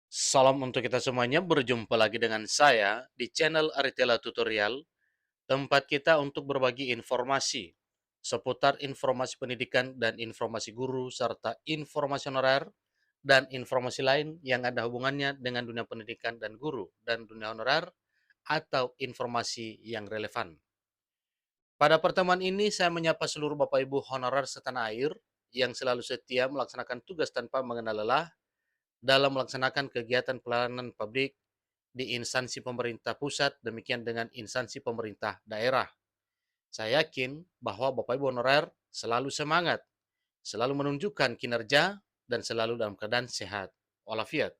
Salam untuk kita semuanya, berjumpa lagi dengan saya di channel Aritela Tutorial, tempat kita untuk berbagi informasi seputar informasi pendidikan dan informasi guru, serta informasi honorer dan informasi lain yang ada hubungannya dengan dunia pendidikan dan guru dan dunia honorer atau informasi yang relevan. Pada pertemuan ini, saya menyapa seluruh Bapak Ibu honorer setanah air yang selalu setia melaksanakan tugas tanpa mengenal lelah dalam melaksanakan kegiatan pelayanan publik di instansi pemerintah pusat, demikian dengan instansi pemerintah daerah. Saya yakin bahwa Bapak Ibu honorer selalu semangat, selalu menunjukkan kinerja, dan selalu dalam keadaan sehat walafiat.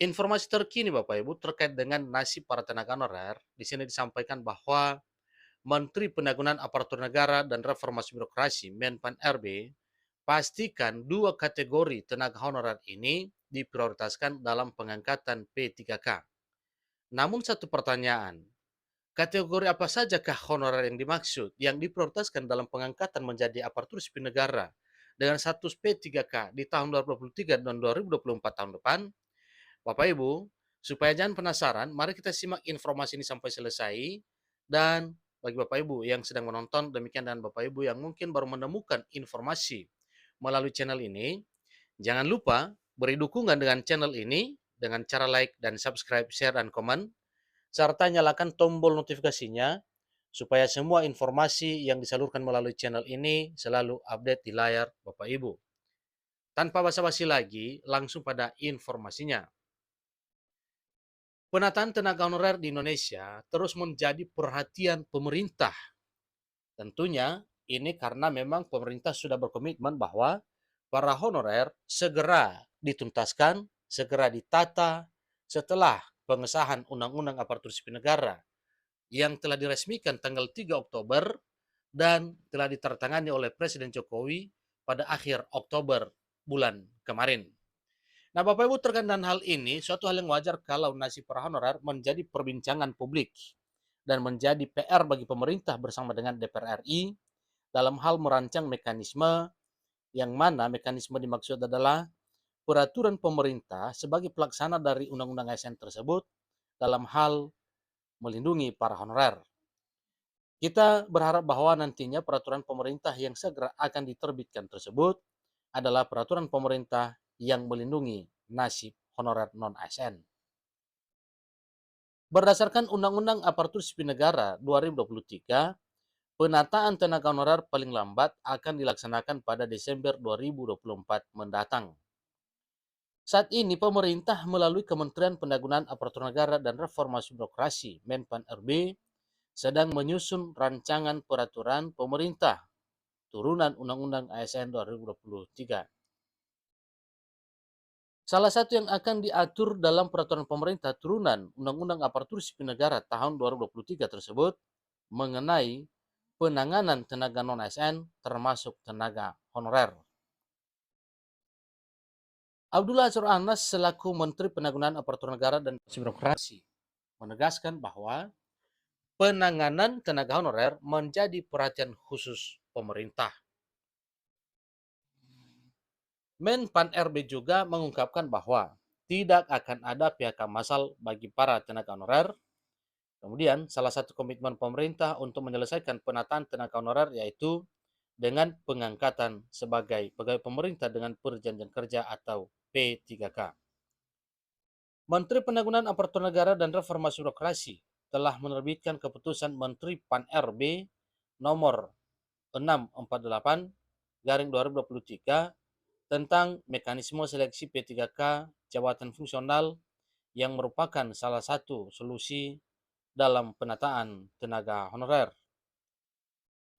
Informasi terkini Bapak Ibu terkait dengan nasib para tenaga honorer, di sini disampaikan bahwa Menteri Pendayagunaan Aparatur Negara dan Reformasi Birokrasi Menpan RB pastikan dua kategori tenaga honorer ini diprioritaskan dalam pengangkatan P3K. Namun satu pertanyaan, kategori apa sajakah honorer yang dimaksud yang diprioritaskan dalam pengangkatan menjadi aparatur sipil negara dengan status P3K di tahun 2023 dan 2024 tahun depan? Bapak Ibu, supaya jangan penasaran, mari kita simak informasi ini sampai selesai. Dan bagi Bapak Ibu yang sedang menonton, demikian dan Bapak Ibu yang mungkin baru menemukan informasi melalui channel ini, jangan lupa beri dukungan dengan channel ini dengan cara like dan subscribe, share, dan komen, serta nyalakan tombol notifikasinya supaya semua informasi yang disalurkan melalui channel ini selalu update di layar Bapak Ibu. Tanpa basa-basi lagi, langsung pada informasinya. Penataan tenaga honorer di Indonesia terus menjadi perhatian pemerintah. Tentunya ini karena memang pemerintah sudah berkomitmen bahwa para honorer segera dituntaskan, segera ditata setelah pengesahan Undang-Undang Aparatur Sipil Negara yang telah diresmikan tanggal 3 Oktober dan telah ditandatangani oleh Presiden Jokowi pada akhir Oktober bulan kemarin. Nah, Bapak Ibu, terkait dengan hal ini, suatu hal yang wajar kalau nasib para honorer menjadi perbincangan publik dan menjadi PR bagi pemerintah bersama dengan DPR RI dalam hal merancang mekanisme yang mana mekanisme dimaksud adalah peraturan pemerintah sebagai pelaksana dari Undang-Undang ASN tersebut dalam hal melindungi para honorer. Kita berharap bahwa nantinya peraturan pemerintah yang segera akan diterbitkan tersebut adalah peraturan pemerintah yang melindungi nasib honorer non-ASN. Berdasarkan Undang-Undang Aparatur Sipil Negara 2023, penataan tenaga honorer paling lambat akan dilaksanakan pada Desember 2024 mendatang. Saat ini pemerintah melalui Kementerian Pendayagunaan Aparatur Negara dan Reformasi Birokrasi Menpan RB sedang menyusun rancangan peraturan pemerintah turunan Undang-Undang ASN 2023. Salah satu yang akan diatur dalam peraturan pemerintah turunan Undang-Undang Aparatur Sipil Negara tahun 2023 tersebut mengenai penanganan tenaga non-ASN termasuk tenaga honorer. Abdullah Azwar Anas selaku Menteri Pendayagunaan Aparatur Negara dan Birokrasi menegaskan bahwa penanganan tenaga honorer menjadi perhatian khusus pemerintah. Menpan RB juga mengungkapkan bahwa tidak akan ada PHK massal bagi para tenaga honorer. Kemudian, salah satu komitmen pemerintah untuk menyelesaikan penataan tenaga honorer yaitu dengan pengangkatan sebagai pegawai pemerintah dengan perjanjian kerja atau P3K. Menteri Pendayagunaan Aparatur Negara dan Reformasi Birokrasi telah menerbitkan keputusan Menteri Pan RB nomor 648 garing 2023 tentang mekanisme seleksi P3K jabatan fungsional yang merupakan salah satu solusi dalam penataan tenaga honorer.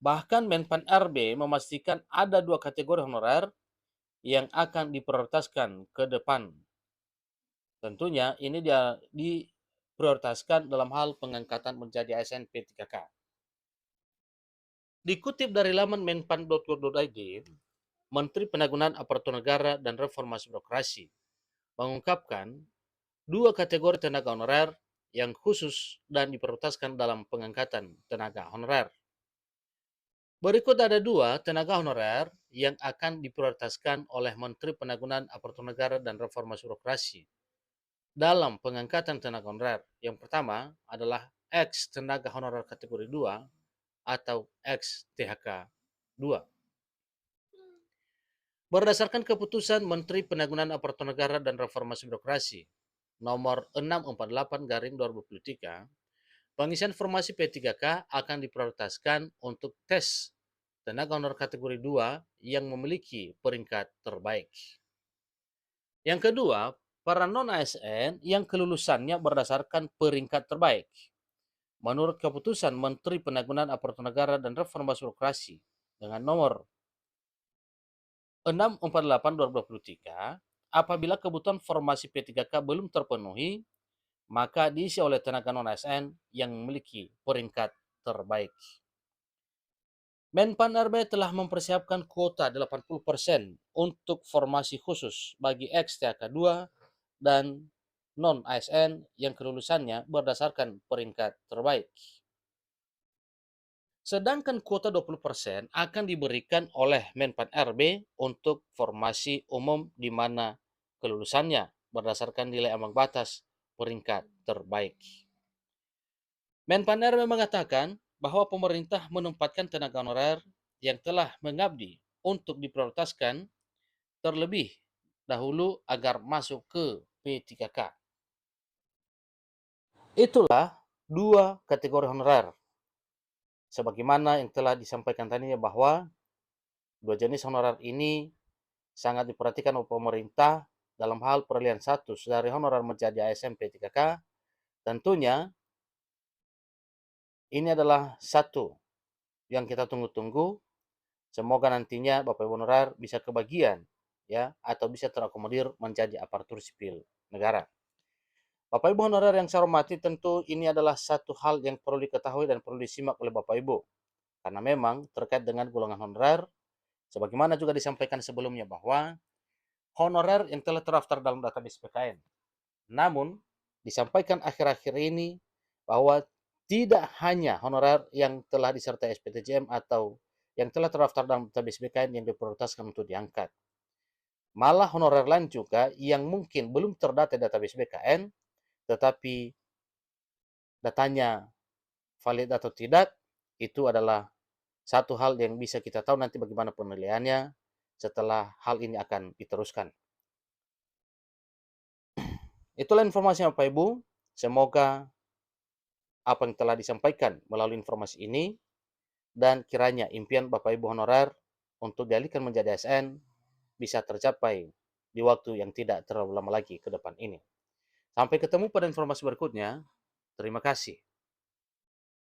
Bahkan Menpan RB memastikan ada dua kategori honorer yang akan diprioritaskan ke depan. Tentunya ini dia diprioritaskan dalam hal pengangkatan menjadi ASN P3K. Dikutip dari laman menpan.go.id, Menteri Pendayagunaan Aparatur Negara dan Reformasi Birokrasi mengungkapkan dua kategori tenaga honorer yang khusus dan diprioritaskan dalam pengangkatan tenaga honorer. Berikut ada dua tenaga honorer yang akan diprioritaskan oleh Menteri Pendayagunaan Aparatur Negara dan Reformasi Birokrasi dalam pengangkatan tenaga honorer. Yang pertama adalah X tenaga honorer kategori 2 atau X THK 2. Berdasarkan keputusan Menteri Penanggulangan Aparatur Negara dan Reformasi Birokrasi nomor 648/2023, pengisian formasi P3K akan diprioritaskan untuk tes tenaga honorer kategori 2 yang memiliki peringkat terbaik. Yang kedua, para non-ASN yang kelulusannya berdasarkan peringkat terbaik. Menurut keputusan Menteri Penanggulangan Aparatur Negara dan Reformasi Birokrasi dengan nomor 648/2023, apabila kebutuhan formasi P3K belum terpenuhi, maka diisi oleh tenaga non-ASN yang memiliki peringkat terbaik. Menpan RB telah mempersiapkan kuota 80% untuk formasi khusus bagi XTK2 dan non-ASN yang kelulusannya berdasarkan peringkat terbaik. Sedangkan kuota 20% akan diberikan oleh Menpan RB untuk formasi umum di mana kelulusannya berdasarkan nilai ambang batas peringkat terbaik. Menpan RB mengatakan bahwa pemerintah menempatkan tenaga honorer yang telah mengabdi untuk diprioritaskan terlebih dahulu agar masuk ke P3K. Itulah dua kategori honorer. Sebagaimana yang telah disampaikan tadinya bahwa dua jenis honorer ini sangat diperhatikan oleh pemerintah dalam hal peralihan status dari honorer menjadi ASN P3K. Tentunya ini adalah satu yang kita tunggu-tunggu. Semoga nantinya Bapak Ibu honorer bisa kebagian ya atau bisa terakomodir menjadi aparatur sipil negara. Bapak Ibu honorer yang saya hormati, tentu ini adalah satu hal yang perlu diketahui dan perlu disimak oleh Bapak Ibu. Karena memang terkait dengan golongan honorer, sebagaimana juga disampaikan sebelumnya bahwa honorer yang telah terdaftar dalam database PKN. Namun, disampaikan akhir-akhir ini bahwa tidak hanya honorer yang telah disertai SPTJM atau yang telah terdaftar dalam database PKN yang diprioritaskan untuk diangkat. Malah honorer lain juga yang mungkin belum terdata di database BKN, tetapi datanya valid atau tidak, itu adalah satu hal yang bisa kita tahu nanti bagaimana penilaiannya setelah hal ini akan diteruskan. Itulah informasi Bapak Ibu. Semoga apa yang telah disampaikan melalui informasi ini dan kiranya impian Bapak Ibu honorer untuk dialihkan menjadi ASN bisa tercapai di waktu yang tidak terlalu lama lagi ke depan ini. Sampai ketemu pada informasi berikutnya. Terima kasih.